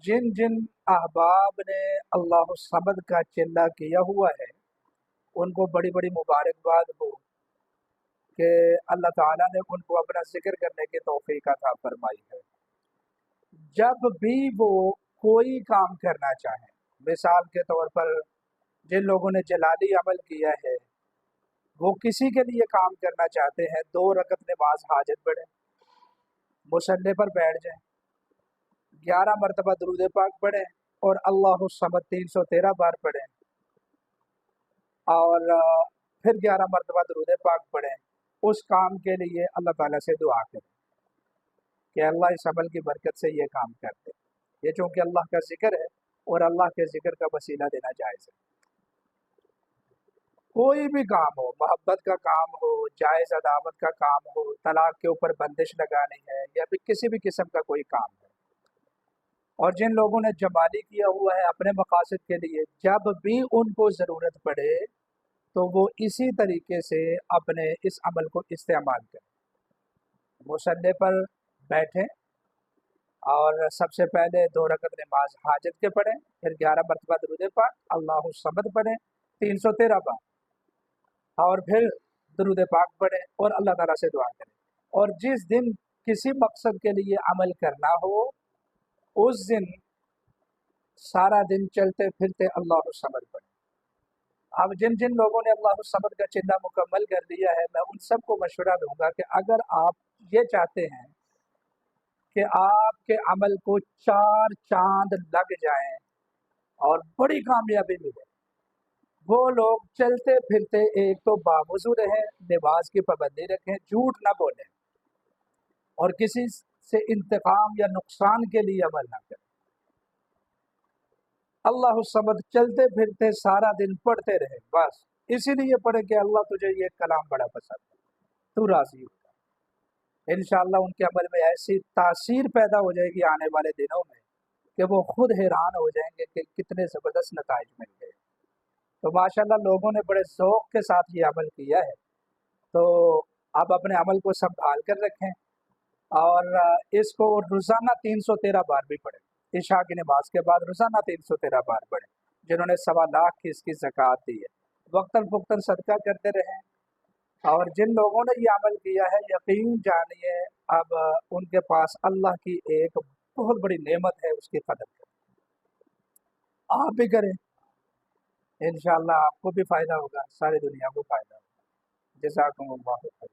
جن جن احباب نے اللہ الصمد کا چلہ کیا ہوا ہے ان کو بڑی بڑی مبارکباد ہو کہ اللہ تعالیٰ نے ان کو اپنا ذکر کرنے کی توفیق عطا فرمائی ہے۔ جب بھی وہ کوئی کام کرنا چاہیں، مثال کے طور پر جن لوگوں نے جلالی عمل کیا ہے وہ کسی کے لیے کام کرنا چاہتے ہیں، 2 رکعت نماز حاجت پڑھیں، مصلی پر بیٹھ جائیں، 11 مرتبہ درود پاک پڑھیں اور اللہ الصمد 313 بار پڑھیں، اور پھر 11 مرتبہ درود پاک پڑھیں۔ اس کام کے لیے اللہ تعالیٰ سے دعا کریں کہ اللہ اس عمل کی برکت سے یہ کام کرتے، یہ چونکہ اللہ کا ذکر ہے اور اللہ کے ذکر کا وسیلہ دینا جائز ہے۔ کوئی بھی کام ہو، محبت کا کام ہو، جائز عداوت کا کام ہو، طلاق کے اوپر بندش لگانی ہے، یا پھر کسی بھی قسم کا کوئی کام ہے، اور جن لوگوں نے جمالی کیا ہوا ہے اپنے مقاصد کے لیے، جب بھی ان کو ضرورت پڑے تو وہ اسی طریقے سے اپنے اس عمل کو استعمال کریں۔ مصلی پر بیٹھیں اور سب سے پہلے 2 رکعت نماز حاجت کے پڑھیں، پھر 11 مرتبہ درود پاک اللہ الصمد پڑھیں 313 بار، اور پھر درود پاک پڑھیں اور اللہ تعالیٰ سے دعا کریں۔ اور جس دن کسی مقصد کے لیے عمل کرنا ہو اس دن سارا دن چلتے پھرتے اللہ الصمد پڑھیں۔ اب جن جن لوگوں نے اللہ الصمد کا چلہ مکمل کر لیا ہے، میں ان سب کو مشورہ دوں گا کہ اگر آپ یہ چاہتے ہیں کہ آپ کے عمل کو 4 چاند لگ جائیں اور بڑی کامیابی ملے، وہ لوگ چلتے پھرتے ایک تو باوضو رہیں، نماز کی پابندی رکھیں، جھوٹ نہ بولیں اور کسی سے انتقام یا نقصان کے لیے عمل نہ کریں۔ اللہ الصمد چلتے پھرتے سارا دن پڑھتے رہے، بس اسی لیے پڑھے کہ اللہ تجھے یہ کلام بڑا پسند ہے، تو راضی ہوگا۔ انشاءاللہ ان کے عمل میں ایسی تاثیر پیدا ہو جائے گی آنے والے دنوں میں کہ وہ خود حیران ہو جائیں گے کہ کتنے زبردست نتائج مل گئے۔ تو ماشاءاللہ لوگوں نے بڑے ذوق کے ساتھ یہ عمل کیا ہے، تو آپ اپنے عمل کو سنبھال کر رکھیں اور اس کو روزانہ 313 بار بھی پڑھیں، عشاء کی نماز کے بعد روزانہ 313 بار پڑھیں۔ جنہوں نے 1.25 لاکھ کی اس کی زکوٰۃ دی ہے، وقتاً فوقتاً صدقہ کرتے رہیں، اور جن لوگوں نے یہ عمل کیا ہے یقین جانیے اب ان کے پاس اللہ کی ایک بہت بڑی نعمت ہے، اس کی قدر کریں۔ آپ بھی کریں، انشاءاللہ آپ کو بھی فائدہ ہوگا، ساری دنیا کو فائدہ ہوگا۔ جزاکم اللہ خیر۔